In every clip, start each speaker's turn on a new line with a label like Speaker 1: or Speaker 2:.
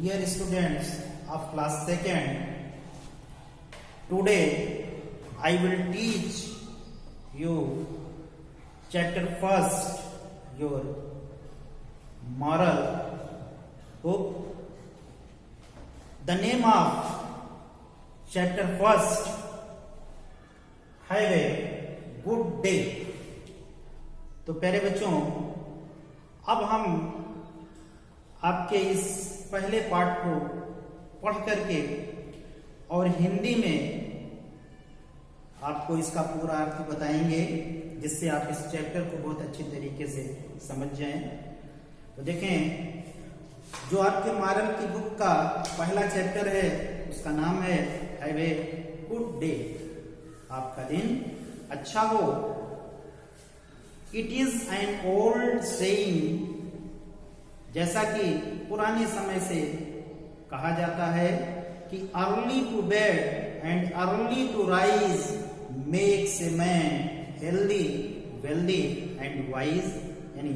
Speaker 1: Dear students of class 2nd, today I will teach you chapter 1st, your moral book. The name of chapter 1st, Have a Good Day. तो प्यारे बच्चों, अब हम आपके इस पहले पाठ को पढ़ करके और हिंदी में आपको इसका पूरा अर्थ बताएंगे, जिससे आप इस चैप्टर को बहुत अच्छी तरीके से समझ जाएं। तो देखें, जो आपके मॉरल की बुक का पहला चैप्टर है उसका नाम है हैव ए गुड डे। आपका दिन अच्छा हो। It is an old saying, जैसा कि पुराने समय से कहा जाता है कि early to bed and early to rise makes a man healthy wealthy and wise. यानी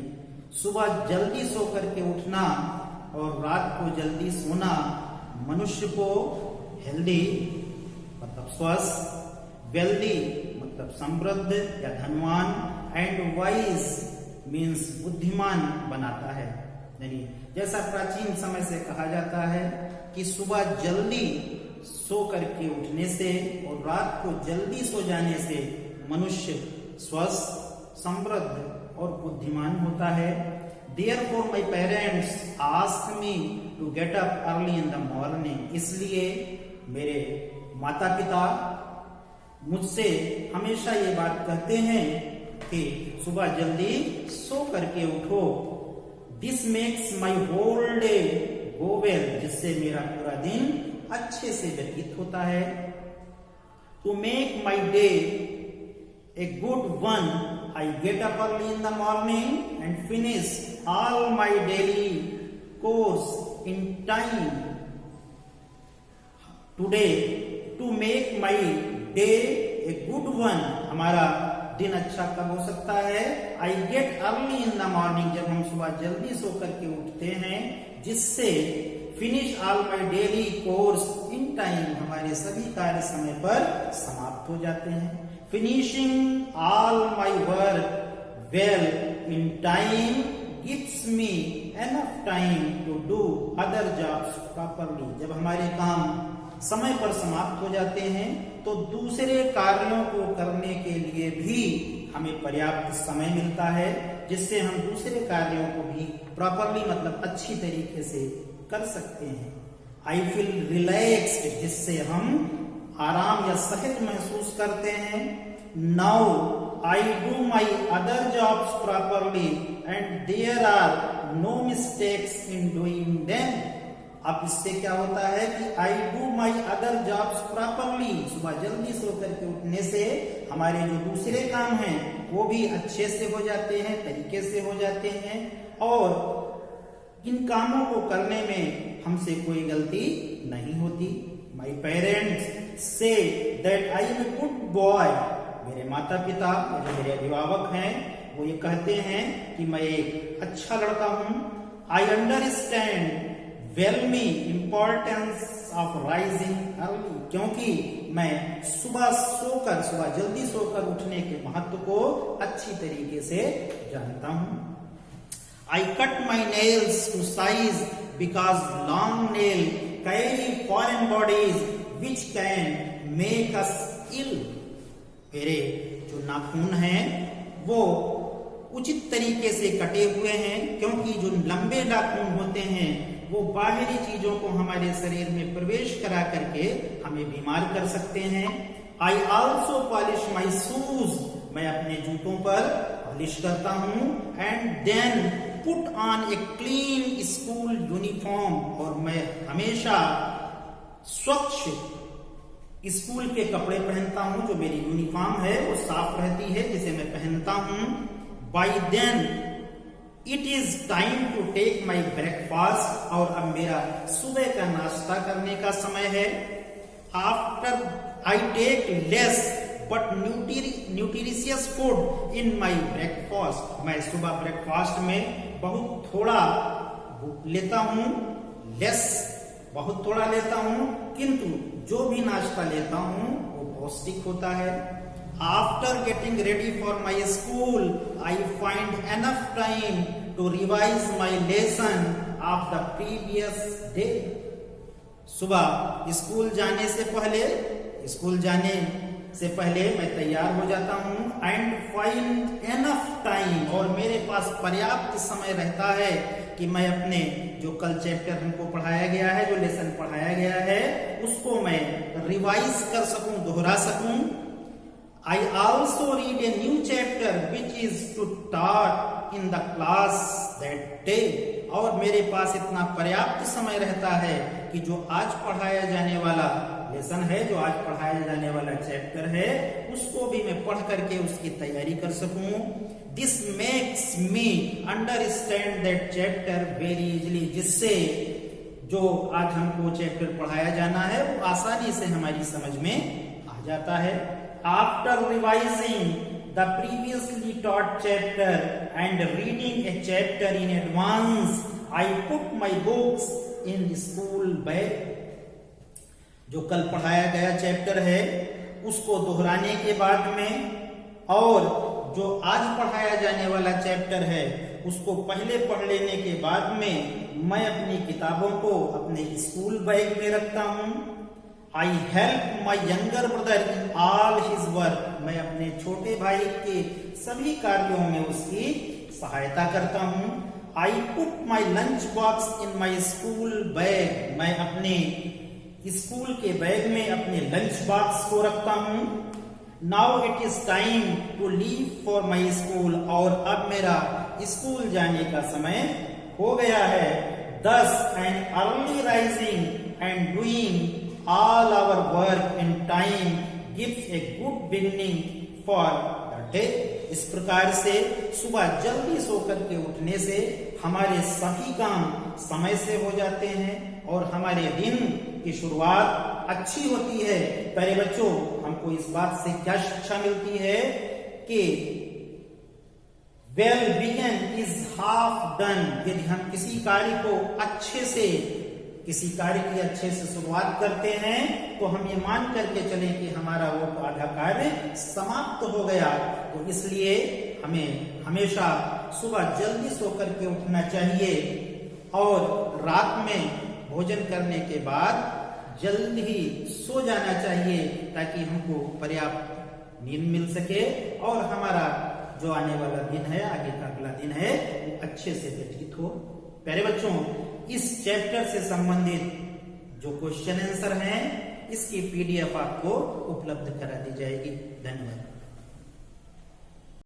Speaker 1: सुबह जल्दी सो करके उठना और रात को जल्दी सोना मनुष्य को हेल्दी मतलब स्वस्थ, वेल्दी मतलब समृद्ध या धनवान, एंड वाइज मीन्स बुद्धिमान बनाता है। यानी जैसा प्राचीन समय से कहा जाता है कि सुबह जल्दी सो करके उठने से और रात को जल्दी सो जाने से मनुष्य स्वस्थ, समृद्ध और बुद्धिमान होता है। Therefore my parents asked me to get up early in the morning. इसलिए मेरे माता पिता मुझसे हमेशा ये बात कहते हैं कि सुबह जल्दी सो करके उठो। This makes my whole day go well, जिससे मेरा पूरा दिन अच्छे से व्यतीत होता है। To make my day a good one, I get up early in the morning and finish all my daily chores in time. Today, to make my day a good one, हमारा दिन अच्छा कब हो सकता है? I get early in the morning, जब हम सुबह जल्दी सो करके उठते हैं, जिससे finish all my daily chores in time, हमारे सभी कार्य समय पर समाप्त हो जाते हैं। Finishing all my work well in time gives me enough time to do other jobs properly. जब हमारे काम समय पर समाप्त हो जाते हैं तो दूसरे कार्यों को करने के लिए भी हमें पर्याप्त समय मिलता है, जिससे हम दूसरे कार्यों को भी प्रॉपरली मतलब अच्छी तरीके से कर सकते हैं। I feel relaxed, जिससे हम आराम या सहज महसूस करते हैं। Now I do my other jobs properly and there are no mistakes in doing them. अब इससे क्या होता है कि I do my other jobs properly, सुबह जल्दी सो करके उठने से हमारे जो दूसरे काम हैं वो भी अच्छे से हो जाते हैं, तरीके से हो जाते हैं, और इन कामों को करने में हमसे कोई गलती नहीं होती। My parents say that I am a good boy. मेरे माता पिता जो मेरे अभिभावक हैं वो ये कहते हैं कि मैं एक अच्छा लड़का हूँ। I understand well me importance of rising early, क्योंकि मैं सुबह जल्दी सोकर उठने के महत्व को अच्छी तरीके से जानता हूँ। I cut my nails to size because long nail carry foreign bodies which can make us ill. मेरे जो नाखून हैं वो उचित तरीके से कटे हुए हैं, क्योंकि जो लंबे नाखून होते हैं वो बाहरी चीजों को हमारे शरीर में प्रवेश करा करके हमें बीमार कर सकते हैं। I also polish my shoes, मैं अपने जूतों पर पॉलिश करता हूँ। And then put on a clean school uniform, और मैं हमेशा स्वच्छ स्कूल के कपड़े पहनता हूँ। जो मेरी यूनिफॉर्म है वो साफ रहती है, जिसे मैं पहनता हूँ। By then it is time to take my breakfast, और अब मेरा सुबह का नाश्ता करने का समय है। After I take less but nutritious food in my breakfast, मैं सुबह ब्रेकफास्ट में बहुत थोड़ा लेता हूँ, लेस बहुत थोड़ा लेता हूं, किंतु जो भी नाश्ता लेता हूं वो पौष्टिक होता है। After getting ready for my school I find enough time to revise my lesson of the previous day. सुबह स्कूल जाने से पहले मैं तैयार हो जाता हूं एंड फाइंड एनफ टाइम, और मेरे पास पर्याप्त समय रहता है कि मैं अपने जो कल चैप्टर हमको पढ़ाया गया है, जो लेसन पढ़ाया गया है, उसको मैं रिवाइज कर सकूं, दोहरा सकूं। I also read a new chapter which is to taught in the class that day, और मेरे पास इतना पर्याप्त समय रहता है कि जो आज पढ़ाया जाने वाला लेसन है, जो आज पढ़ाया जाने वाला चैप्टर है, उसको भी मैं पढ़ करके उसकी तैयारी कर सकूं। This makes me understand that chapter very easily, जिससे जो आज हमको चैप्टर पढ़ाया जाना है वो आसानी से हमारी समझ में आ जाता है। After revising the previously taught chapter and reading a chapter in advance, I put my books in the school bag. जो कल पढ़ाया गया चैप्टर है उसको दोहराने के बाद में, और जो आज पढ़ाया जाने वाला चैप्टर है उसको पहले पढ़ लेने के बाद में मैं अपनी किताबों को अपने स्कूल बैग में रखता हूं। I help my younger brother in all his work. मैं अपने छोटे भाई के सभी कार्यों में उसकी सहायता करता हूँ। I put my lunch box in my school bag. मैं अपने स्कूल के बैग में अपने लंच बॉक्स को रखता हूँ। Now it is time to leave for my school. और अब मेरा स्कूल जाने का समय हो गया है। Thus and early rising and doing all our work in time gives a good beginning for the day. इस प्रकार से सुबह जल्दी सोकर के उठने से हमारे सभी काम समय से हो जाते हैं और हमारे दिन की शुरुआत अच्छी होती है। प्यारे बच्चों, हमको इस बात से क्या शिक्षा मिलती है कि well begun is half done. यदि हम किसी कार्य की अच्छे से शुरुआत करते हैं तो हम ये मान करके चलें कि हमारा वो आधा कार्य समाप्त हो गया। तो इसलिए हमें हमेशा सुबह जल्दी सो करके उठना चाहिए और रात में भोजन करने के बाद जल्द ही सो जाना चाहिए ताकि हमको पर्याप्त नींद मिल सके और हमारा जो आने वाला दिन है, आगे का अगला दिन है, वो अच्छे से व्यतीत हो। प्यारे बच्चों, इस चैप्टर से संबंधित जो क्वेश्चन आंसर हैं इसकी PDF आपको उपलब्ध करा दी जाएगी। धन्यवाद।